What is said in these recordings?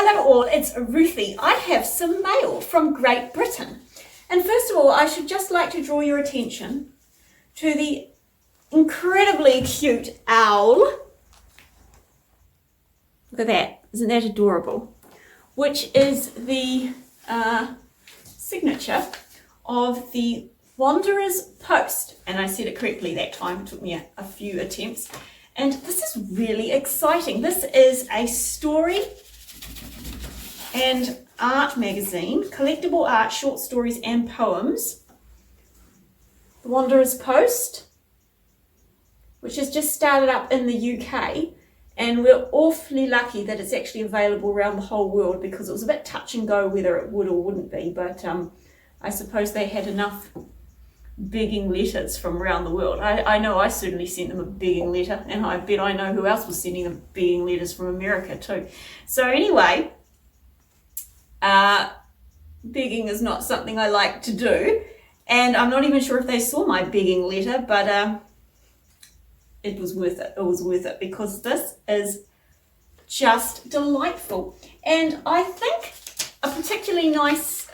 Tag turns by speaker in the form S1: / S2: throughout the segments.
S1: Hello all, it's Ruthie. I have some mail from Great Britain. And first of all, I should just like to draw your attention to the incredibly cute owl. Look at that, isn't that adorable? Which is the signature of the Wanderer's Post. And I said it correctly that time, it took me a few attempts. And this is really exciting. This is a story and art magazine, collectible art, short stories and poems. The Wanderer's Post, which has just started up in the UK, and we're awfully lucky that it's actually available around the whole world, because it was a bit touch and go whether it would or wouldn't be, but I suppose they had enough begging letters from around the world. I know I certainly sent them a begging letter, and I bet I know who else was sending them begging letters from America too. So anyway, begging is not something I like to do, and I'm not even sure if they saw my begging letter, but it was worth it. It was worth it, because this is just delightful. And I think a particularly nice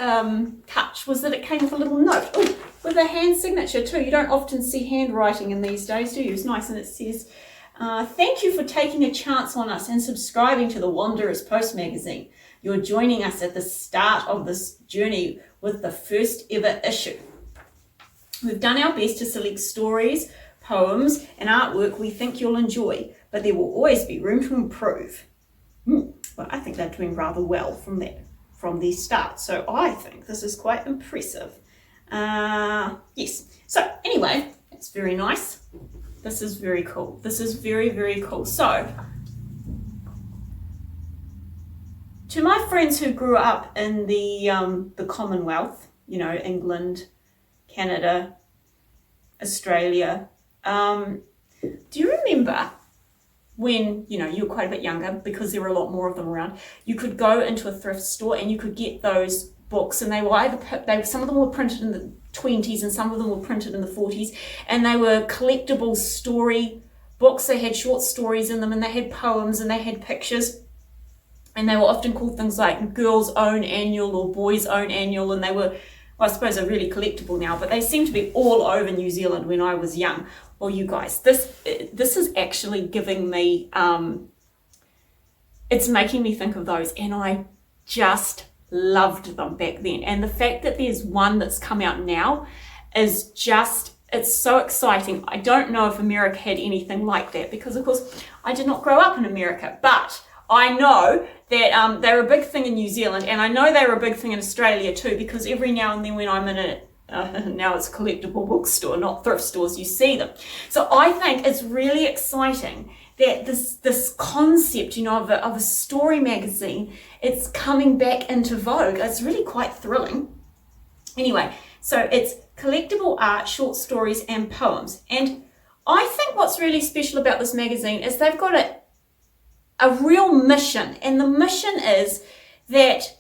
S1: touch was that it came with a little note. Oh, with a hand signature too. You don't often see handwriting in these days, do you? It's nice, and it says, thank you for taking a chance on us and subscribing to the Wanderer's Post magazine. You're joining us at the start of this journey with the first ever issue. We've done our best to select stories, poems and artwork we think you'll enjoy, but there will always be room to improve. Well, I think they're doing rather well from the start, so I think this is quite impressive. Yes, so anyway, it's very nice. This is very cool. This is very, very cool. So, to my friends who grew up in the Commonwealth, you know, England, Canada, Australia, do you remember when, you know, you were quite a bit younger, because there were a lot more of them around, you could go into a thrift store and you could get those books, and they were some of them were printed in the 20s and some of them were printed in the 40s, and they were collectible story books. They had short stories in them, and they had poems, and they had pictures, and they were often called things like Girls' Own Annual or Boys' Own Annual, and they were, well, I suppose they're really collectible now, but they seem to be all over New Zealand when I was young. Well, you guys, this is actually giving me, it's making me think of those, and I just loved them back then. And the fact that there's one that's come out now is just, it's so exciting. I don't know if America had anything like that, because of course I did not grow up in America, but I know that they're a big thing in New Zealand, and I know they're a big thing in Australia too, because every now and then when I'm in now it's a collectible bookstore, not thrift stores, you see them. So I think it's really exciting that this concept, you know, of a story magazine, it's coming back into vogue. It's really quite thrilling. Anyway, so it's collectible art, short stories and poems. And I think what's really special about this magazine is they've got a real mission. And the mission is that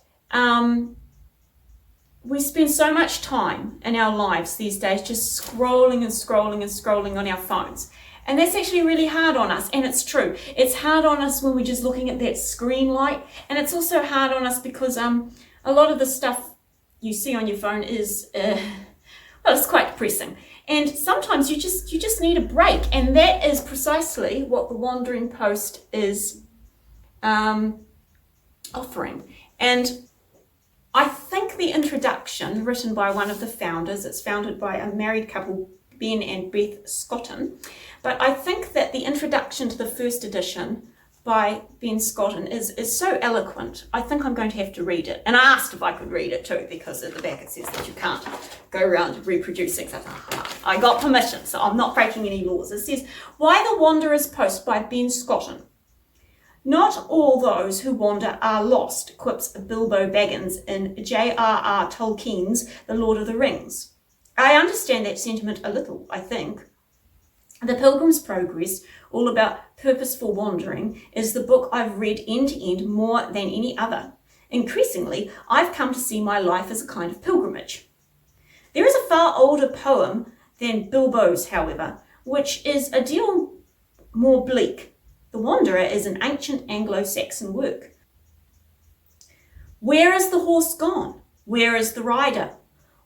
S1: we spend so much time in our lives these days just scrolling and scrolling and scrolling on our phones. And that's actually really hard on us, and it's true. It's hard on us when we're just looking at that screen light, and it's also hard on us because a lot of the stuff you see on your phone is, well, it's quite depressing. And sometimes you just need a break, and that is precisely what the Wandering Post is offering. And I think the introduction, written by one of the founders, it's founded by a married couple, Ben and Beth Scotton, but I think that the introduction to the first edition by Ben Scotton is so eloquent. I think I'm going to have to read it. And I asked if I could read it too, because at the back it says that you can't go around reproducing. So I got permission, so I'm not breaking any laws. It says, Why the Wanderer's Post by Ben Scotton. Not all those who wander are lost, quips Bilbo Baggins in J.R.R. Tolkien's The Lord of the Rings. I understand that sentiment a little, I think. The Pilgrim's Progress, all about purposeful wandering, is the book I've read end to end more than any other. Increasingly, I've come to see my life as a kind of pilgrimage. There is a far older poem than Bilbo's, however, which is a deal more bleak. The Wanderer is an ancient Anglo-Saxon work. Where is the horse gone? Where is the rider?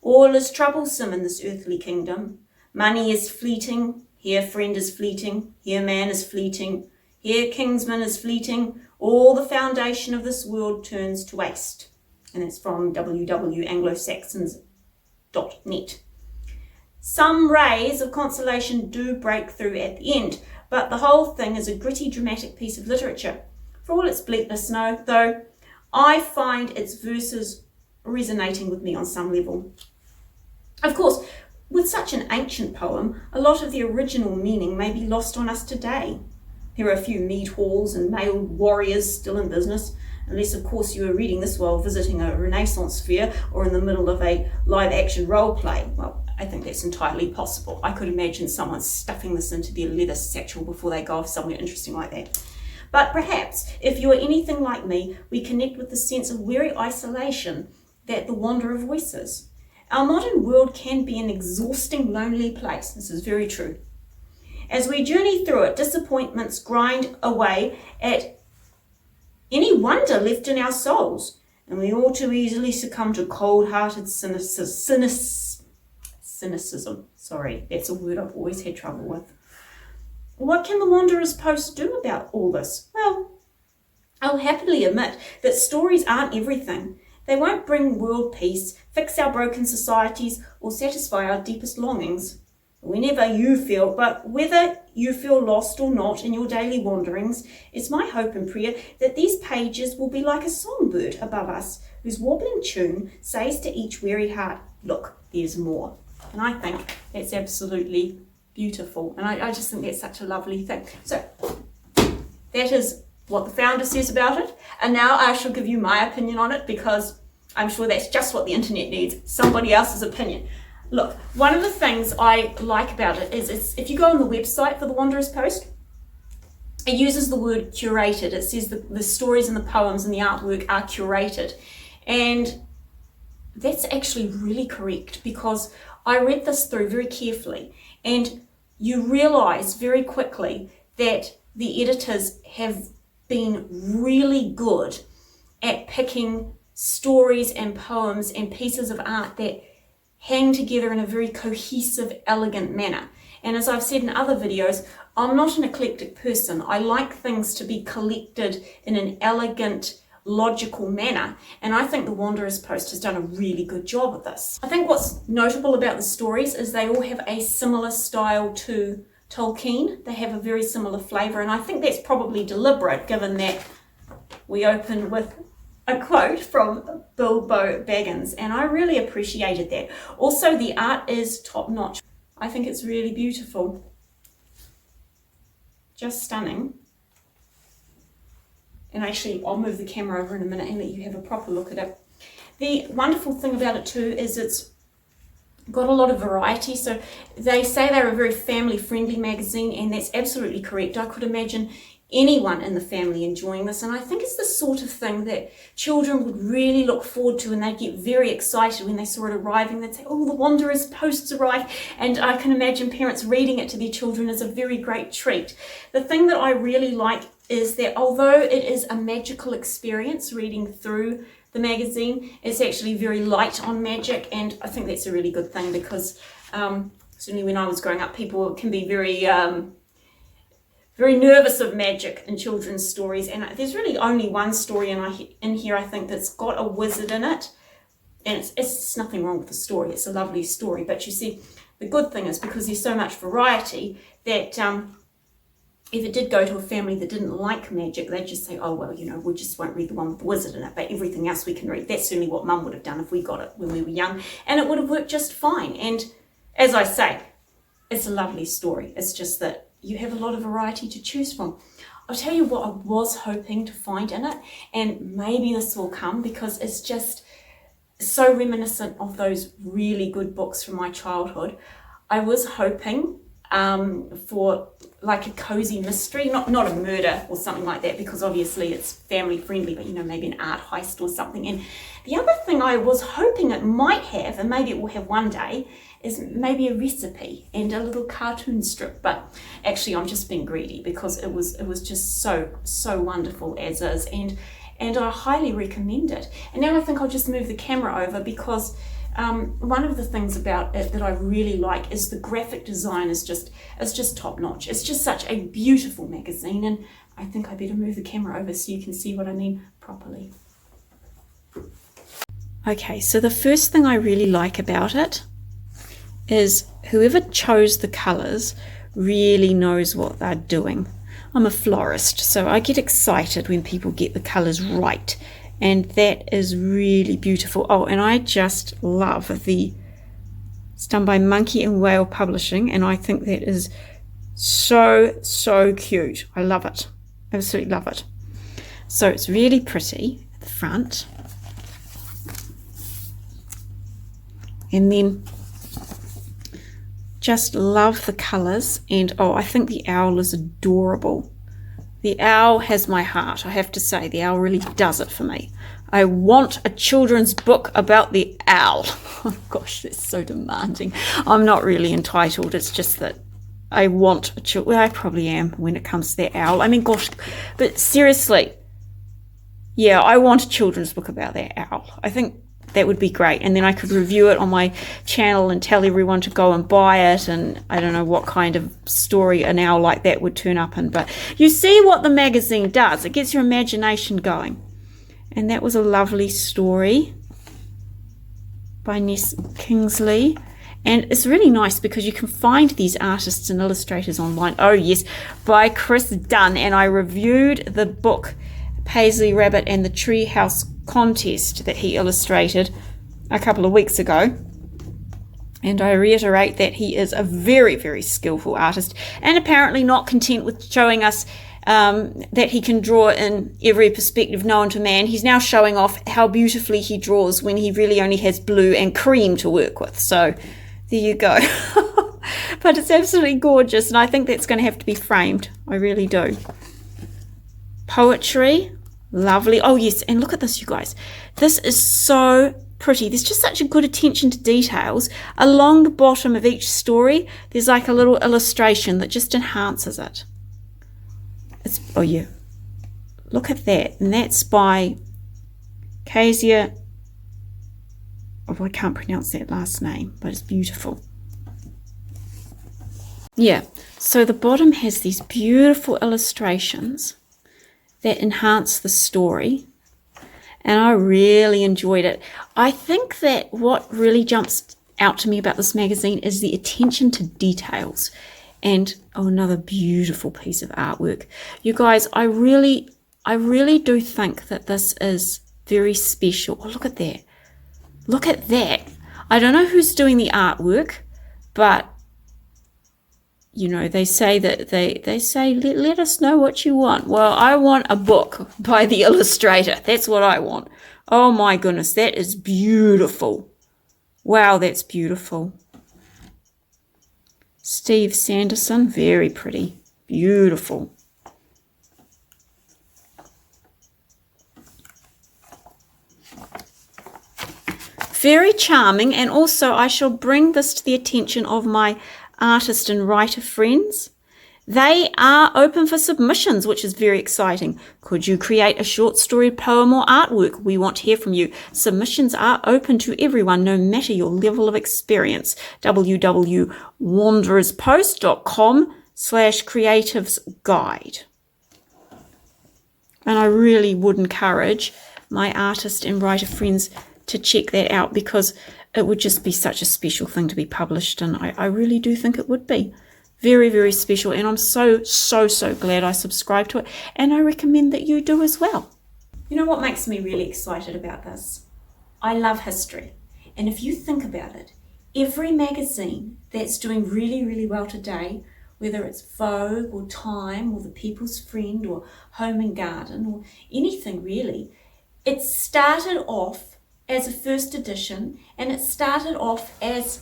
S1: All is troublesome in this earthly kingdom. Money is fleeting, here friend is fleeting, here man is fleeting, here kinsman is fleeting, all the foundation of this world turns to waste. And it's from www.anglosaxons.net. Some rays of consolation do break through at the end, but the whole thing is a gritty, dramatic piece of literature. For all its bleakness, though, I find its verses resonating with me on some level. Of course, with such an ancient poem, a lot of the original meaning may be lost on us today. There are a few mead halls and mailed warriors still in business, unless of course you are reading this while visiting a Renaissance fair or in the middle of a live-action role play. Well, I think that's entirely possible. I could imagine someone stuffing this into their leather satchel before they go off somewhere interesting like that. But perhaps, if you are anything like me, we connect with the sense of weary isolation that the Wanderer voices. Our modern world can be an exhausting, lonely place. This is very true. As we journey through it, disappointments grind away at any wonder left in our souls, and we all too easily succumb to cold-hearted cynicism. Sorry, that's a word I've always had trouble with. What can the Wanderer's Post do about all this? Well, I'll happily admit that stories aren't everything. They won't bring world peace, fix our broken societies, or satisfy our deepest longings. Whenever you feel, but whether you feel lost or not in your daily wanderings, it's my hope and prayer that these pages will be like a songbird above us, whose wobbling tune says to each weary heart, look, there's more. And I think that's absolutely beautiful. And I just think that's such a lovely thing. So that is what the founder says about it. And now I shall give you my opinion on it, because I'm sure that's just what the internet needs, somebody else's opinion. Look, one of the things I like about it is if you go on the website for the Wanderer's Post, it uses the word curated. It says the stories and the poems and the artwork are curated. And that's actually really correct, because I read this through very carefully, and you realise very quickly that the editors have been really good at picking stories and poems and pieces of art that hang together in a very cohesive, elegant manner. And as I've said in other videos, I'm not an eclectic person. I like things to be collected in an elegant, logical manner. And I think the Wanderer's Post has done a really good job of this. I think what's notable about the stories is they all have a similar style to Tolkien. They have a very similar flavour, and I think that's probably deliberate, given that we open with a quote from Bilbo Baggins, and I really appreciated that. Also, the art is top-notch. I think it's really beautiful. Just stunning. And actually, I'll move the camera over in a minute and let you have a proper look at it. The wonderful thing about it too is it's got a lot of variety. So they say they're a very family-friendly magazine, and that's absolutely correct. I could imagine anyone in the family enjoying this, and I think it's the sort of thing that children would really look forward to, and they'd get very excited when they saw it arriving. They'd say, oh, the Wanderer's Post's arrived, and I can imagine parents reading it to their children as a very great treat. The thing that I really like is that although it is a magical experience reading through the magazine, it's actually very light on magic, and I think that's a really good thing, because certainly when I was growing up, people can be very nervous of magic in children's stories, and there's really only one story in here, I think, that's got a wizard in it, and it's nothing wrong with the story. It's a lovely story, but you see, the good thing is, because there's so much variety, that if it did go to a family that didn't like magic, they'd just say, oh, well, we just won't read the one with the wizard in it, but everything else we can read. That's certainly what Mum would have done if we got it when we were young, and it would have worked just fine. And as I say, it's a lovely story. It's just that you have a lot of variety to choose from. I'll tell you what I was hoping to find in it, and maybe this will come, because it's just so reminiscent of those really good books from my childhood. I was hoping for like a cozy mystery, not a murder or something like that, because obviously it's family friendly, but maybe an art heist or something. And the other thing I was hoping it might have, and maybe it will have one day, is maybe a recipe and a little cartoon strip. But actually I'm just being greedy, because it was just so wonderful as is. And and I highly recommend it. And now I think I'll just move the camera over, because one of the things about it that I really like is the graphic design is just top notch. It's just such a beautiful magazine, and I think I better move the camera over so you can see what I mean properly. Okay, so the first thing I really like about it is whoever chose the colours really knows what they're doing. I'm a florist, so I get excited when people get the colours right, and that is really beautiful. Oh, and I just love it's done by Monkey and Whale Publishing, and I think that is so cute. I love it, absolutely love it. So it's really pretty at the front, and then just love the colours. And oh, I think the owl is adorable. The owl has my heart, I have to say. The owl really does it for me. I want a children's book about the owl. Oh gosh, that's so demanding. I'm not really entitled, it's just that I want well, I probably am when it comes to the owl. I mean, gosh, but seriously, yeah, I want a children's book about that owl. I think that would be great, and then I could review it on my channel and tell everyone to go and buy it, and I don't know what kind of story an owl like that would turn up in, but you see what the magazine does. It gets your imagination going. And that was a lovely story by Ness Kingsley, and it's really nice because you can find these artists and illustrators online. Oh yes, by Chris Dunn, and I reviewed the book Paisley Rabbit and the Treehouse Contest that he illustrated a couple of weeks ago, and I reiterate that he is a very skillful artist, and apparently not content with showing us that he can draw in every perspective known to man. He's now showing off how beautifully he draws when he really only has blue and cream to work with. So there you go. But it's absolutely gorgeous, and I think that's going to have to be framed. I really do. Poetry. Lovely. Oh yes, and look at this, you guys. This is so pretty. There's just such a good attention to details. Along the bottom of each story, there's like a little illustration that just enhances it. Oh yeah, look at that. And that's by Kezia. Oh, I can't pronounce that last name, but it's beautiful. Yeah, so the bottom has these beautiful illustrations that enhance the story, and I really enjoyed it. I think that what really jumps out to me about this magazine is the attention to details. And oh, another beautiful piece of artwork. You guys, I really do think that this is very special. Oh, look at that. Look at that. I don't know who's doing the artwork, but you know, they say that they say let us know what you want. Well, I want a book by the illustrator. That's what I want. Oh my goodness, that is beautiful. Wow, that's beautiful. Steve Sanderson, very pretty, beautiful. Very charming, and also I shall bring this to the attention of my artist and writer friends. They are open for submissions, which is very exciting. Could you create a short story, poem, or artwork? We want to hear from you. Submissions are open to everyone, no matter your level of experience. www.wandererspost.com/creatives-guide. And I really would encourage my artist and writer friends to check that out, because it would just be such a special thing to be published, and I really do think it would be. Very special, and I'm so glad I subscribed to it, and I recommend that you do as well. You know what makes me really excited about this? I love history, and if you think about it, every magazine that's doing really well today, whether it's Vogue or Time or The People's Friend or Home and Garden or anything really, it started off as a first edition, and it started off as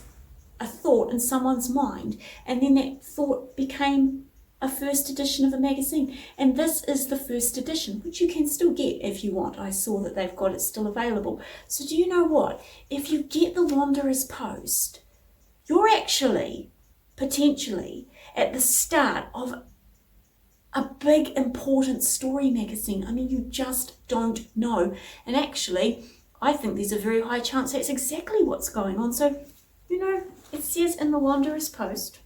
S1: a thought in someone's mind, and then that thought became a first edition of a magazine, and this is the first edition, which you can still get if you want. I saw that they've got it still available. So do you know what? If you get the Wanderer's Post, you're actually potentially at the start of a big, important story magazine. I mean, you just don't know. And actually, I think there's a very high chance that's exactly what's going on. So, it says in the Wanderer's Post,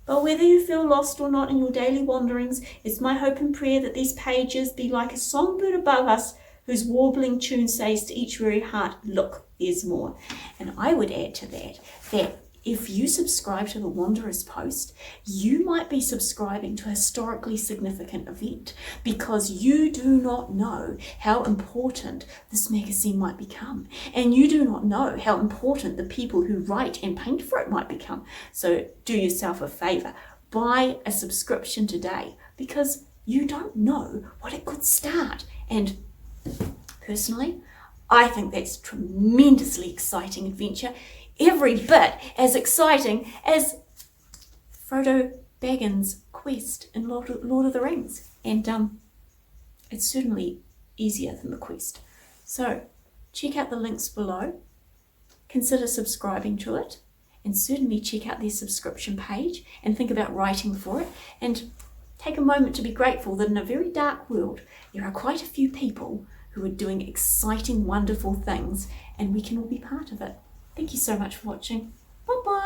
S1: but whether you feel lost or not in your daily wanderings, it's my hope and prayer that these pages be like a songbird above us whose warbling tune says to each weary heart, look, there's more. And I would add to that if you subscribe to the Wanderer's Post, you might be subscribing to a historically significant event, because you do not know how important this magazine might become. And you do not know how important the people who write and paint for it might become. So do yourself a favour, buy a subscription today, because you don't know what it could start. And personally, I think that's a tremendously exciting adventure, every bit as exciting as Frodo Baggins' quest in Lord of the Rings. And it's certainly easier than the quest. So check out the links below, consider subscribing to it, and certainly check out their subscription page and think about writing for it. And take a moment to be grateful that in a very dark world, there are quite a few people who are doing exciting, wonderful things, and we can all be part of it. Thank you so much for watching. Bye-bye.